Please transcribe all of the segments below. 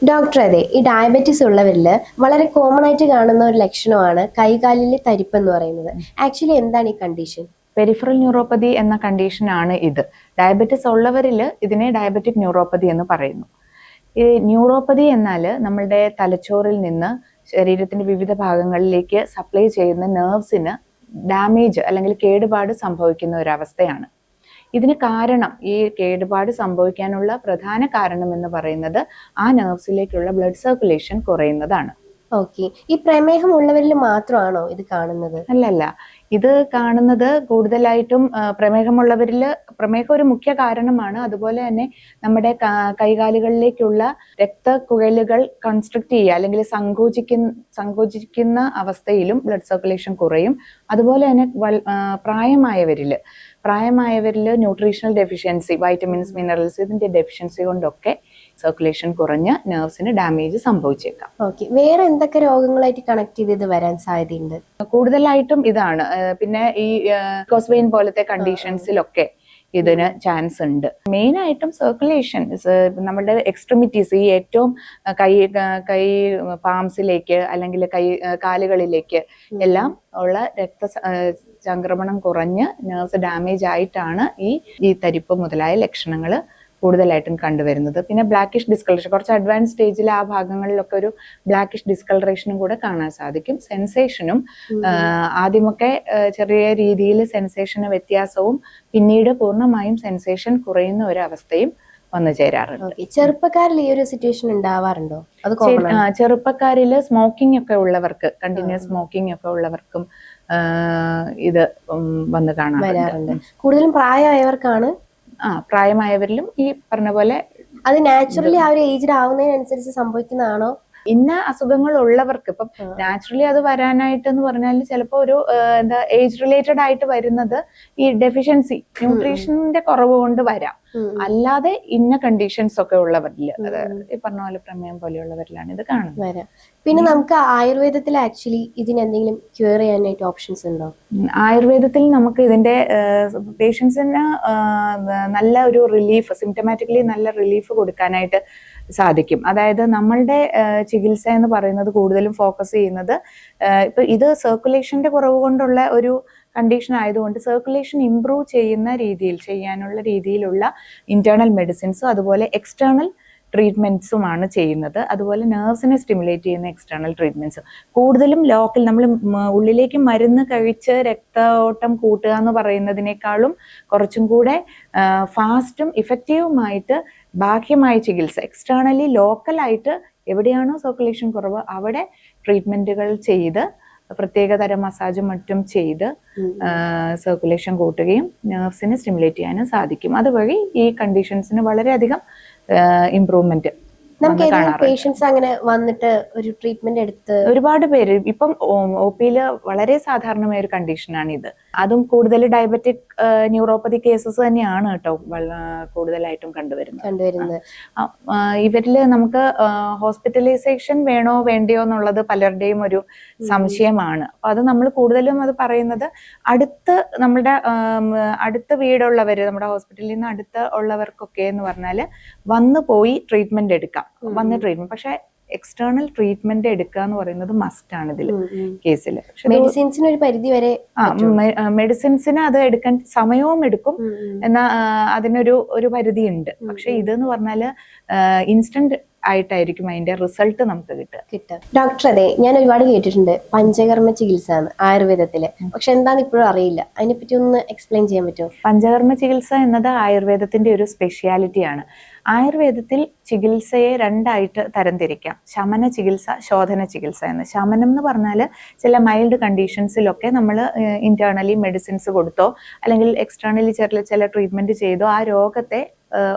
Doctor, അതെ, ഈ diabetes ഉള്ളവരിൽ വളരെ കോമൺ ആയിട്ട് കാണുന്ന ഒരു ലക്ഷണമാണ് കൈകാലിലെ തരിപ്പ് എന്ന് പറയുന്നത്. ആക്ച്വലി എന്താണ് ഈ കണ്ടീഷൻ? പെരിഫറൽ ന്യൂറോപ്പതി എന്ന കണ്ടീഷനാണ് ഇത്. ഡയബറ്റിസ് ഉള്ളവരിൽ ഇതിനെ ഡയബറ്റിക് ന്യൂറോപ്പതി എന്ന് പറയുന്നു. ഈ ന്യൂറോപ്പതി എന്നാൽ നമ്മളുടെ തലച്ചോറിൽ നിന്ന് ശരീരത്തിന്റെ വിവിധ ഭാഗങ്ങളിലേക്ക് സപ്ലൈ ചെയ്യുന്ന നെർവ്സിന് ഡാമേജ് അല്ലെങ്കിൽ കേടുപാട് സംഭവിക്കുന്ന ഒരു അവസ്ഥയാണ്. ഇതിന് കാരണം, ഈ കേടുപാട് സംഭവിക്കാനുള്ള പ്രധാന കാരണം എന്ന് പറയുന്നത് ആ നെർവ്സിലേക്കുള്ള ബ്ലഡ് സർക്കുലേഷൻ കുറയുന്നതാണ്. ഓക്കെ, ഈ പ്രമേഹം ഉള്ളവരിൽ മാത്രമാണോ ഇത് കാണുന്നത്? അല്ലല്ല, ഇത് കാണുന്നത് കൂടുതലായിട്ടും പ്രമേഹമുള്ളവരിൽ. പ്രമേഹം ഒരു മുഖ്യ കാരണമാണ്. അതുപോലെ തന്നെ നമ്മുടെ കൈകാലുകളിലേക്കുള്ള രക്തക്കുഴലുകൾ കൺസ്ട്രക്ട് ചെയ്യുക അല്ലെങ്കിൽ സങ്കോചിക്കുന്ന അവസ്ഥയിലും ബ്ലഡ് സർക്കുലേഷൻ കുറയും. അതുപോലെ തന്നെ പ്രായമായവരിൽ ന്യൂട്രീഷണൽ ഡെഫിഷ്യൻസി, വൈറ്റമിൻസ്, മിനറൽസ്, ഇതിന്റെ ഡെഫിഷ്യൻസി കൊണ്ടൊക്കെ സർക്കുലേഷൻ കുറഞ്ഞ് നെർവ്സിന് ഡാമേജ് സംഭവിച്ചേക്കാം. ഓക്കെ, വേറെ എന്തൊക്കെ രോഗങ്ങളായിട്ട് കണക്ട് ചെയ്ത് ഇത് വരാൻ സാധ്യതയുണ്ട്? കൂടുതലായിട്ടും ഇതാണ്. പിന്നെ ഈ കോസ്വെയിൻ പോലത്തെ കണ്ടീഷൻസിലൊക്കെ ഇതിന് ചാൻസ് ഉണ്ട്. മെയിൻ ആയിട്ടും സർക്കുലേഷൻ നമ്മുടെ എക്സ്ട്രിമിറ്റീസ്, ഈ ഏറ്റവും കൈ പാംസിലേക്ക് അല്ലെങ്കിൽ കാലുകളിലേക്ക് എല്ലാം ഉള്ള സംക്രമണം കുറഞ്ഞ് നെർവ്സ് ഡാമേജ് ആയിട്ടാണ് ഈ തരിപ്പ് മുതലായ ലക്ഷണങ്ങൾ കൂടുതലായിട്ടും കണ്ടുവരുന്നത്. പിന്നെ ബ്ലാക്കിഷ് ഡിസ്കളറേഷൻ, കുറച്ച് അഡ്വാൻസ് സ്റ്റേജിൽ ആ ഭാഗങ്ങളിലൊക്കെ ഒരു ബ്ലാക്കിഷ് ഡിസ്കളറേഷനും കൂടെ കാണാൻ സാധിക്കും. സെൻസേഷനും ആദ്യമൊക്കെ ചെറിയ രീതിയിൽ സെൻസേഷന് വ്യത്യാസവും പിന്നീട് പൂർണ്ണമായും സെൻസേഷൻ കുറയുന്ന ഒരു അവസ്ഥയും വന്നു ചേരാറുണ്ട്. ചെറുപ്പക്കാരിൽ ഈ ഒരു സിറ്റുവേഷൻ ഉണ്ടാവാറുണ്ടോ? ചെറുപ്പക്കാരിൽ സ്മോക്കിംഗ് ഒക്കെ ഉള്ളവർക്ക്, കണ്ടിന്യൂസ് സ്മോക്കിംഗ് ഒക്കെ ഉള്ളവർക്കും ഇത് വന്ന് കാണാറുണ്ട്. കൂടുതലും പ്രായമായവർക്കാണ്. പ്രായമായവരിലും ഈ പറഞ്ഞ പോലെ അത് നാച്ചുറലി ആ ഒരു ഏജിൽ ആവുന്നതിനനുസരിച്ച് സംഭവിക്കുന്നതാണോ? ഇന്ന അസുഖങ്ങൾ ഉള്ളവർക്ക് ഇപ്പം നാച്ചുറലി അത് വരാനായിട്ട് എന്ന് പറഞ്ഞാൽ ചിലപ്പോൾ ഒരു ഏജ് റിലേറ്റഡ് ആയിട്ട് വരുന്നത് ഈ ഡെഫിഷ്യൻസി, ന്യൂട്രീഷന്റെ കുറവ് കൊണ്ട് വരാം. അല്ലാതെ ഇന്ന കണ്ടീഷൻസ് ഒക്കെ ഉള്ളവരിൽ, ഈ പറഞ്ഞ പോലെ പ്രമേയം പോലെയുള്ളവരിലാണ് ഇത് കാണുന്നത്. പിന്നെ നമുക്ക് ആയുർവേദത്തിൽ ആക്ച്വലി ഇതിനെന്തെങ്കിലും ക്യൂർ ചെയ്യാനായിട്ട് ഓപ്ഷൻസ് ഉണ്ടോ? ആയുർവേദത്തിൽ നമുക്ക് ഇതിന്റെ പേഷ്യൻസിന് നല്ല ഒരു റിലീഫ്, സിംറ്റമാറ്റിക്കലി നല്ല റിലീഫ് കൊടുക്കാനായിട്ട് സാധിക്കും. അതായത് നമ്മളുടെ ചികിത്സ എന്ന് പറയുന്നത് കൂടുതലും ഫോക്കസ് ചെയ്യുന്നത് ഇപ്പൊ ഇത് സർക്കുലേഷന്റെ കുറവ് കൊണ്ടുള്ള ഒരു കണ്ടീഷൻ ആയതുകൊണ്ട് സർക്കുലേഷൻ ഇംപ്രൂവ് ചെയ്യാനുള്ള രീതിയിലുള്ള ഇന്റേണൽ മെഡിസിൻസും അതുപോലെ എക്സ്റ്റേണൽ ട്രീറ്റ്മെന്റ്സുമാണ് ചെയ്യുന്നത്. അതുപോലെ നെർവ്സിനെ സ്റ്റിമുലേറ്റ് ചെയ്യുന്ന എക്സ്റ്റേണൽ ട്രീറ്റ്മെന്റ്സ് കൂടുതലും ലോക്കൽ, നമ്മൾ ഉള്ളിലേക്ക് മരുന്ന് കഴിച്ച് രക്തഓട്ടം കൂട്ടുക എന്ന് പറയുന്നതിനേക്കാളും കുറച്ചും കൂടെ ഫാസ്റ്റും ഇഫക്റ്റീവുമായിട്ട് ബാഹ്യമായ ചികിത്സ, എക്സ്റ്റേണലി ലോക്കലായിട്ട് എവിടെയാണോ സർക്കുലേഷൻ കുറവ് അവിടെ ട്രീറ്റ്മെന്റുകൾ ചെയ്ത് പ്രത്യേകതരം മസാജും മറ്റും ചെയ്ത് സർക്കുലേഷൻ കൂട്ടുകയും നെർവ്സിനെ സ്റ്റിമുലേറ്റ് ചെയ്യാനും സാധിക്കും. അതുവഴി ഈ കണ്ടീഷൻസിന് വളരെയധികം ഇംപ്രൂവ്മെന്റ് പേഷ്യൻസ് അങ്ങനെ വന്നിട്ട് ഒരു ട്രീറ്റ്മെന്റ് എടുത്ത് ഒരുപാട് പേര് ഇപ്പം OP-യില് വളരെ സാധാരണമായ ഒരു കണ്ടീഷനാണ് ഇത്. അതും കൂടുതൽ ഡയബറ്റിക് ന്യൂറോപ്പതി കേസസ് തന്നെയാണ് കേട്ടോ കൂടുതലായിട്ടും കണ്ടുവരുന്നത്. ഇവരില് നമുക്ക് ഹോസ്പിറ്റലൈസേഷൻ വേണോ വേണ്ടിയോ എന്നുള്ളത് പലരുടെയും ഒരു സംശയമാണ്. അപ്പൊ അത് നമ്മൾ കൂടുതലും അത് പറയുന്നത് നമ്മുടെ അടുത്ത വീടുള്ളവര്, നമ്മുടെ ഹോസ്പിറ്റലിൽ നിന്ന് അടുത്ത് ഉള്ളവർക്കൊക്കെ എന്ന് പറഞ്ഞാല് വന്നു പോയി ട്രീറ്റ്മെന്റ് എടുക്കാം, പക്ഷെ എക്സ്റ്റേണൽ ട്രീറ്റ്മെന്റ് എടുക്കുക എന്ന് പറയുന്നത് മസ്റ്റ് ആണ് ഇതിൽ കേസിൽ. മെഡിസിൻസിന് ഒരു പരിധി വരെ മെഡിസിൻസിന് അത് എടുക്കാൻ സമയവും എടുക്കും, എന്നാൽ അതിനൊരു പരിധി ഉണ്ട്. പക്ഷെ ഇതെന്ന് പറഞ്ഞാല് ഇൻസ്റ്റന്റ് ആയിട്ടായിരിക്കും അതിന്റെ റിസൾട്ട് നമുക്ക് കിട്ടുക. ഡോക്ടർ, അതെ, ഞാൻ ഒരുപാട് കേട്ടിട്ടുണ്ട് പഞ്ചകർമ്മ ചികിത്സ ആയുർവേദത്തില്, പക്ഷെ എന്താന്ന് ഇപ്പോഴും അറിയില്ല. അതിനെപ്പറ്റി ഒന്ന് എക്സ്പ്ലെയിൻ ചെയ്യാൻ പറ്റുമോ? പഞ്ചകർമ്മ ചികിത്സ എന്നത് ആയുർവേദത്തിന്റെ ഒരു സ്പെഷ്യാലിറ്റിയാണ്. ആയുർവേദത്തിൽ ചികിത്സയെ രണ്ടായിട്ട് തരംതിരിക്കാം: ശമന ചികിത്സ, ശോധന ചികിത്സ എന്ന്. ശമനം എന്ന് പറഞ്ഞാൽ ചില മൈൽഡ് കണ്ടീഷൻസിലൊക്കെ നമ്മൾ ഇന്റേണലി മെഡിസിൻസ് കൊടുത്തോ അല്ലെങ്കിൽ എക്സ്റ്റേണലി ചില ട്രീറ്റ്മെന്റ് ചെയ്തോ ആ രോഗത്തെ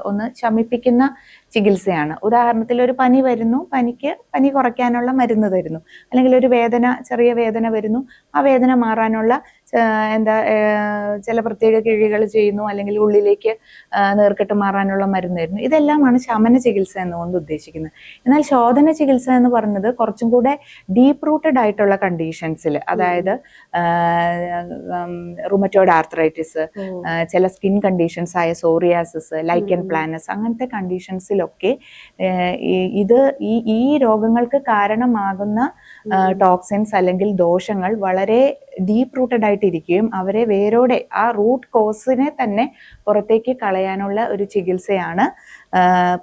ഒന്ന് ശമിപ്പിക്കുന്ന ചികിത്സയാണ്. ഉദാഹരണത്തിൽ ഒരു പനി വരുന്നു, പനി കുറയ്ക്കാനുള്ള മരുന്ന് തരുന്നു, അല്ലെങ്കിൽ ഒരു ചെറിയ വേദന വരുന്നു, ആ വേദന മാറാനുള്ള ചില പ്രത്യേക കിഴികൾ ചെയ്യുന്നു, അല്ലെങ്കിൽ ഉള്ളിലേക്ക് നീർക്കെട്ട് മാറാനുള്ള മരുന്ന് തരുന്നു. ഇതെല്ലാമാണ് ശമന ചികിത്സ എന്നുകൊണ്ട് ഉദ്ദേശിക്കുന്നത്. എന്നാൽ ശോധന ചികിത്സ എന്ന് പറഞ്ഞത് കുറച്ചും കൂടെ ഡീപ്പ് റൂട്ടഡ് ആയിട്ടുള്ള കണ്ടീഷൻസിൽ, അതായത് റുമറ്റോയ്ഡ് ആർത്രൈറ്റിസ്, ചില സ്കിൻ കണ്ടീഷൻസ് ആയ സോറിയാസിസ്, ലൈക്കൻ പ്ലാനസ്, അങ്ങനത്തെ കണ്ടീഷൻസിൽ രോഗങ്ങളിലൊക്കെ ഈ രോഗങ്ങൾക്ക് കാരണമാകുന്ന ടോക്സിൻസ് അല്ലെങ്കിൽ ദോഷങ്ങൾ വളരെ ഡീപ്പ് റൂട്ടഡ് ആയിട്ടിരിക്കുകയും അവരെ വേരോടെ ആ റൂട്ട് കോസിനെ തന്നെ പുറത്തേക്ക് കളയാനുള്ള ഒരു ചികിത്സയാണ്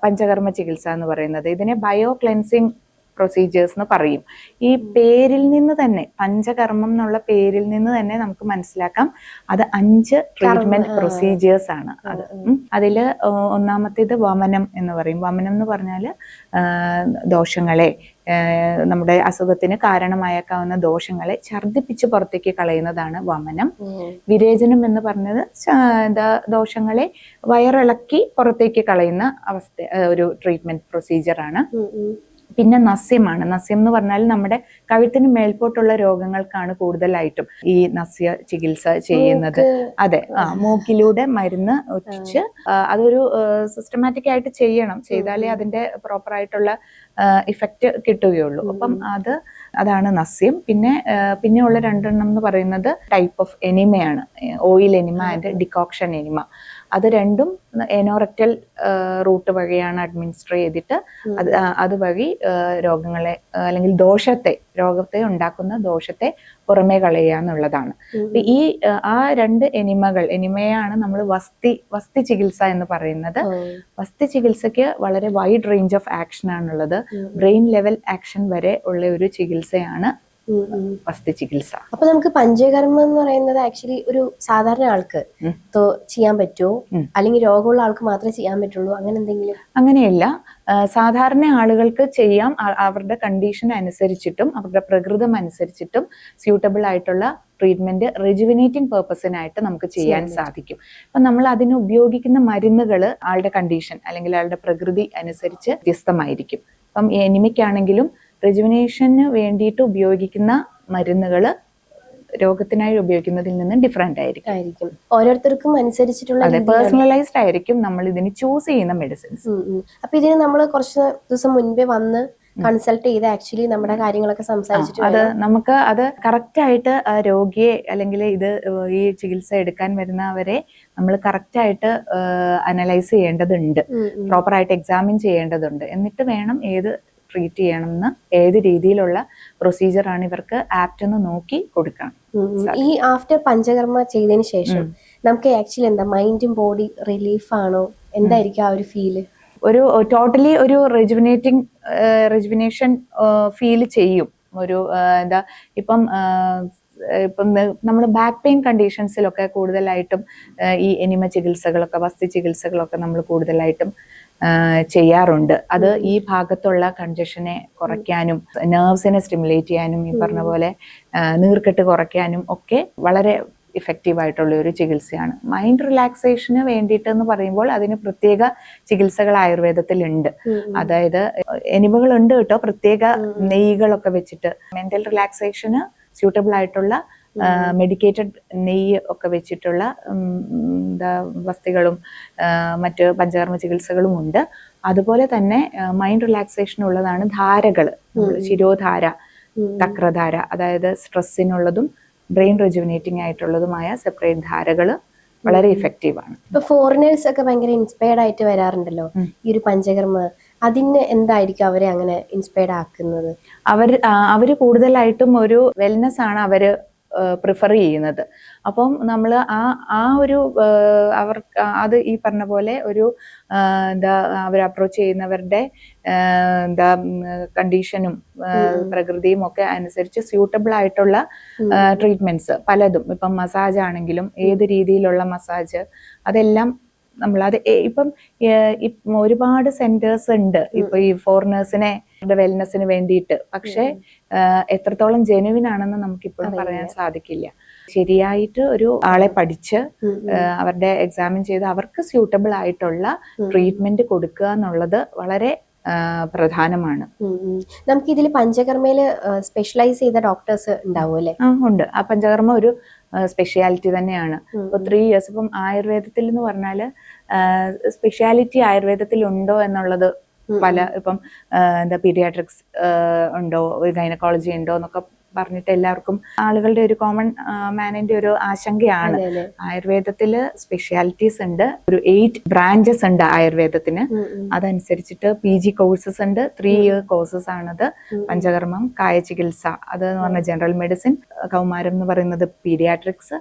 പഞ്ചകർമ്മ ചികിത്സ എന്ന് പറയുന്നത്. ഇതിനെ ബയോ ക്ലെൻസിങ് പ്രൊസീജിയേഴ്സ് എന്ന് പറയും. ഈ പേരിൽ നിന്ന് തന്നെ, പഞ്ചകർമ്മം എന്നുള്ള പേരിൽ നിന്ന് തന്നെ നമുക്ക് മനസ്സിലാക്കാം അത് 5 ട്രീറ്റ്മെന്റ് പ്രൊസീജിയേഴ്സ് ആണ്. അതില് ഒന്നാമത്തേത് വമനം എന്ന് പറയും. വമനം എന്ന് പറഞ്ഞാൽ ദോഷങ്ങളെ, നമ്മുടെ അസുഖത്തിന് കാരണമായേക്കാവുന്ന ദോഷങ്ങളെ ഛർദ്ദിപ്പിച്ച് പുറത്തേക്ക് കളയുന്നതാണ് വമനം. വിരേചനം എന്ന് പറഞ്ഞത് ദോഷങ്ങളെ വയറിളക്കി പുറത്തേക്ക് കളയുന്ന ഒരു ട്രീറ്റ്മെന്റ് പ്രൊസീജിയറാണ്. പിന്നെ നസ്യമാണ്. നസ്യം എന്ന് പറഞ്ഞാൽ നമ്മുടെ കഴുത്തിന് മേൽപോട്ടുള്ള രോഗങ്ങൾക്കാണ് കൂടുതലായിട്ടും ഈ നസ്യ ചികിത്സ ചെയ്യുന്നത്. അതെ, മൂക്കിലൂടെ മരുന്ന് ഒറ്റിച്ച് അതൊരു സിസ്റ്റമാറ്റിക് ആയിട്ട് ചെയ്യണം. ചെയ്താലേ അതിന്റെ പ്രോപ്പർ ആയിട്ടുള്ള ഇഫക്റ്റ് കിട്ടുകയുള്ളൂ. അപ്പം അതാണ് നസ്യം. പിന്നെയുള്ള 2 എന്ന് പറയുന്നത് ടൈപ്പ് ഓഫ് എനിമയാണ്. Oil enema and decoction enema. അത് രണ്ടും എനോറക്റ്റൽ റൂട്ട് വഴിയാണ് അഡ്മിനിസ്റ്റർ ചെയ്തിട്ട് അതുവഴി രോഗങ്ങളെ അല്ലെങ്കിൽ രോഗത്തെ ഉണ്ടാക്കുന്ന ദോഷത്തെ പുറമേ കളയുക എന്നുള്ളതാണ്. ആ 2 എനിമയാണ് നമ്മൾ വസ്തി ചികിത്സ എന്ന് പറയുന്നത്. വസ്തി ചികിത്സയ്ക്ക് വളരെ വൈഡ് റേഞ്ച് ഓഫ് ആക്ഷൻ ആണുള്ളത്. ബ്രെയിൻ ലെവൽ ആക്ഷൻ വരെ ഉള്ള ഒരു ചികിത്സയാണ് വസ്തി ചികിത്സ. അപ്പൊ നമുക്ക് പഞ്ചകർമ്മം എന്ന് പറയുന്നത് ആക്ച്വലി ഒരു സാധാരണ ആൾക്ക് ചെയ്യാൻ പറ്റുമോ, അല്ലെങ്കിൽ രോഗമുള്ള ആൾക്ക് മാത്രമേ ചെയ്യാൻ പറ്റുള്ളൂ, അങ്ങനെ എന്തെങ്കിലും? അങ്ങനെയല്ല, സാധാരണ ആളുകൾക്ക് ചെയ്യാം. അവരുടെ കണ്ടീഷൻ അനുസരിച്ചിട്ടും അവരുടെ പ്രകൃതം അനുസരിച്ചിട്ടും സ്യൂട്ടബിൾ ആയിട്ടുള്ള ട്രീറ്റ്മെന്റ് റെജുവിനേറ്റിംഗ് പേർപ്പസിനായിട്ട് നമുക്ക് ചെയ്യാൻ സാധിക്കും. അപ്പം നമ്മൾ അതിന് ഉപയോഗിക്കുന്ന മരുന്നുകൾ ആളുടെ കണ്ടീഷൻ അല്ലെങ്കിൽ ആളുടെ പ്രകൃതി അനുസരിച്ച് വ്യത്യസ്തമായിരിക്കും. അപ്പം എനിമിക്കാണെങ്കിലും റെജുവിനേഷന് വേണ്ടിയിട്ട് ഉപയോഗിക്കുന്ന മരുന്നുകൾ രോഗത്തിനായി ഉപയോഗിക്കുന്നതിൽ നിന്ന് ഡിഫറെന്റ് ആയിരിക്കും. ഓരോരുത്തർക്കും അനുസരിച്ചിട്ടുള്ള പേഴ്സണലൈസ്ഡ് ആയിരിക്കും നമ്മൾ ഇതിന് ചൂസ് ചെയ്യുന്ന മെഡിസിൻസ്. അപ്പൊ ഇതിന് നമ്മൾ കുറച്ച് ദിവസം മുൻപേ വന്ന് കൺസൾട്ട് ചെയ്ത് ആക്ച്വലി നമ്മുടെ കാര്യങ്ങളൊക്കെ സംസാരിച്ചിട്ട് നമുക്ക് അത് കറക്റ്റ് ആയിട്ട് രോഗിയെ അല്ലെങ്കിൽ ഈ ചികിത്സ എടുക്കാൻ വരുന്നവരെ നമ്മൾ കറക്റ്റ് ആയിട്ട് അനലൈസ് ചെയ്യേണ്ടതുണ്ട്, പ്രോപ്പറായിട്ട് എക്സാമിൻ ചെയ്യേണ്ടതുണ്ട്. എന്നിട്ട് വേണം ഏത് ട്രീറ്റ് ചെയ്യണമെന്ന്, ഏത് രീതിയിലുള്ള പ്രൊസീജിയറാണ് ഇവർക്ക് ആപ്റ്റ് എന്ന് നോക്കി കൊടുക്കണം. ഈ ആഫ്റ്റർ പഞ്ചകർമ്മ ചെയ്തതിന് ശേഷം നമുക്ക് ആക്ച്വലി എന്താ മൈൻഡും ബോഡി റിലീഫ് ആണോ, എന്തായിരിക്കും ആ ഒരു ഫീല്? ഒരു ടോട്ടലി ഒരു റെജുവിനേഷൻ ഫീൽ ചെയ്യും. ഇപ്പം നമ്മൾ ബാക്ക് പെയിൻ കണ്ടീഷൻസിലൊക്കെ കൂടുതലായിട്ടും ഈ എനിമ ചികിത്സകളൊക്കെ, വസ്തി ചികിത്സകളൊക്കെ നമ്മൾ കൂടുതലായിട്ടും ചെയ്യാറുണ്ട്. അത് ഈ ഭാഗത്തുള്ള കൺജഷനെ കുറയ്ക്കാനും നെർവ്സിനെ സ്റ്റിമുലേറ്റ് ചെയ്യാനും ഈ പറഞ്ഞ പോലെ നീർക്കെട്ട് കുറയ്ക്കാനും ഒക്കെ വളരെ ഇഫക്റ്റീവ് ആയിട്ടുള്ള ഒരു ചികിത്സയാണ്. മൈൻഡ് റിലാക്സേഷന് വേണ്ടിയിട്ട് എന്ന് പറയുമ്പോൾ അതിന് പ്രത്യേക ചികിത്സകൾ ആയുർവേദത്തിലുണ്ട്. അതായത് എനിമകളുണ്ട് കേട്ടോ, പ്രത്യേക നെയ്യുകളൊക്കെ വെച്ചിട്ട് മെന്റൽ റിലാക്സേഷന് സ്യൂട്ടബിൾ ആയിട്ടുള്ള മെഡിക്കേറ്റഡ് നെയ്യ് ഒക്കെ വെച്ചിട്ടുള്ള വസ്തികളും മറ്റ് പഞ്ചകർമ്മ ചികിത്സകളും ഉണ്ട്. അതുപോലെ തന്നെ മൈൻഡ് റിലാക്സേഷൻ ഉള്ളതാണ് ധാരകൾ, ശിരോധാര, തക്രധാര, അതായത് സ്ട്രെസ്സിനുള്ളതും ബ്രെയിൻ റെജുവിനേറ്റിംഗ് ആയിട്ടുള്ളതുമായ സെപ്പറേറ്റ് ധാരകൾ വളരെ ഇഫക്റ്റീവ് ആണ്. ഇപ്പൊ ഫോറിനേഴ്സ് ഒക്കെ ഭയങ്കര ഇൻസ്പയർഡ് ആയിട്ട് വരാറുണ്ടല്ലോ ഈ ഒരു പഞ്ചകർമ്മ, അതിന് എന്തായിരിക്കും അവരെ അങ്ങനെ ഇൻസ്പയർഡ് ആക്കുന്നത്? അവര് കൂടുതലായിട്ടും ഒരു വെൽനെസ് ആണ് അവര് പ്രിഫർ ചെയ്യുന്നത്. അപ്പം നമ്മൾ ആ ഒരു അവർക്ക് അത് ഈ പറഞ്ഞ പോലെ ഒരു അവർ അപ്രോച്ച് ചെയ്യുന്നവരുടെ കണ്ടീഷനും പ്രകൃതിയും ഒക്കെ അനുസരിച്ച് സ്യൂട്ടബിൾ ആയിട്ടുള്ള ട്രീറ്റ്മെന്റ്സ് പലതും, ഇപ്പം മസാജ് ആണെങ്കിലും ഏത് രീതിയിലുള്ള മസാജ്, അതെല്ലാം ഇപ്പം ഒരുപാട് സെന്റേഴ്സ് ഉണ്ട് ഇപ്പൊ ഈ ഫോറിനേഴ്സിനെ വെൽനെസ്സിന് വേണ്ടിയിട്ട്. പക്ഷെ എത്രത്തോളം ജെനുവിൻ ആണെന്ന് നമുക്കിപ്പോഴും പറയാൻ സാധിക്കില്ല. ശരിയായിട്ട് ഒരു ആളെ പഠിച്ച് അവരുടെ എക്സാമിൻ ചെയ്ത് അവർക്ക് സ്യൂട്ടബിൾ ആയിട്ടുള്ള ട്രീറ്റ്മെന്റ് കൊടുക്കുക എന്നുള്ളത് വളരെ പ്രധാനമാണ്. നമുക്ക് ഇതിൽ പഞ്ചകർമ്മയില് സ്പെഷ്യലൈസ് ചെയ്ത ഡോക്ടേഴ്സ് ഉണ്ടാവും അല്ലേ? ഉണ്ട്. ആ പഞ്ചകർമ്മ ഒരു സ്പെഷ്യാലിറ്റി തന്നെയാണ്. ഇപ്പൊ 3 years ഇപ്പം ആയുർവേദത്തിൽ എന്ന് പറഞ്ഞാല് സ്പെഷ്യാലിറ്റി ആയുർവേദത്തിൽ ഉണ്ടോ എന്നുള്ളത് ഇപ്പം പീഡിയാട്രിക്സ് ഉണ്ടോ, ഗൈനക്കോളജി ഉണ്ടോ എന്നൊക്കെ പറഞ്ഞിട്ട് എല്ലാവർക്കും ആളുകളുടെ ഒരു കോമൺ മാനിന്റെ ഒരു ആശങ്കയാണ്. അതെ. ആയുർവേദത്തില് സ്പെഷ്യാലിറ്റീസ് ഉണ്ട്, ഒരു 8 ബ്രാഞ്ചസ് ഉണ്ട് ആയുർവേദത്തിന്. അതനുസരിച്ചിട്ട് PG കോഴ്സസ് ഉണ്ട്, 3 ഇയർ കോഴ്സസ് ആണത്. പഞ്ചകർമ്മം, കായ ചികിത്സ അത് എന്ന് പറഞ്ഞ ജനറൽ മെഡിസിൻ, കൗമാരം എന്ന് പറയുന്നത് പീഡിയാട്രിക്സ്,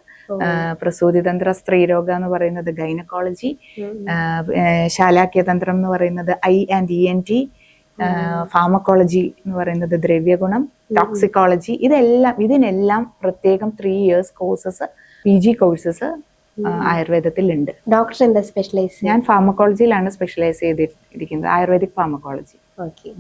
പ്രസൂതിതന്ത്ര സ്ത്രീരോഗ എന്ന് പറയുന്നത് ഗൈനക്കോളജി, ശാലാക്യതന്ത്രം എന്ന് പറയുന്നത് I&, ENT, ഫാർമക്കോളജി എന്ന് പറയുന്നത് ദ്രവ്യഗുണം, ടോക്സിക്കോളജി, ഇതിനെല്ലാം പ്രത്യേകം 3 ഇയേഴ്സ് കോഴ്സസ്, PG കോഴ്സസ് ആയുർവേദത്തിൽ ഉണ്ട്. ഡോക്ടർ എന്താ സ്പെഷ്യലൈസ്? ഞാൻ ഫാർമക്കോളജിയിലാണ് സ്പെഷ്യലൈസ് ചെയ്തിരിക്കുന്നത്, ആയുർവേദിക് ഫാർമക്കോളജി. ഓക്കെ.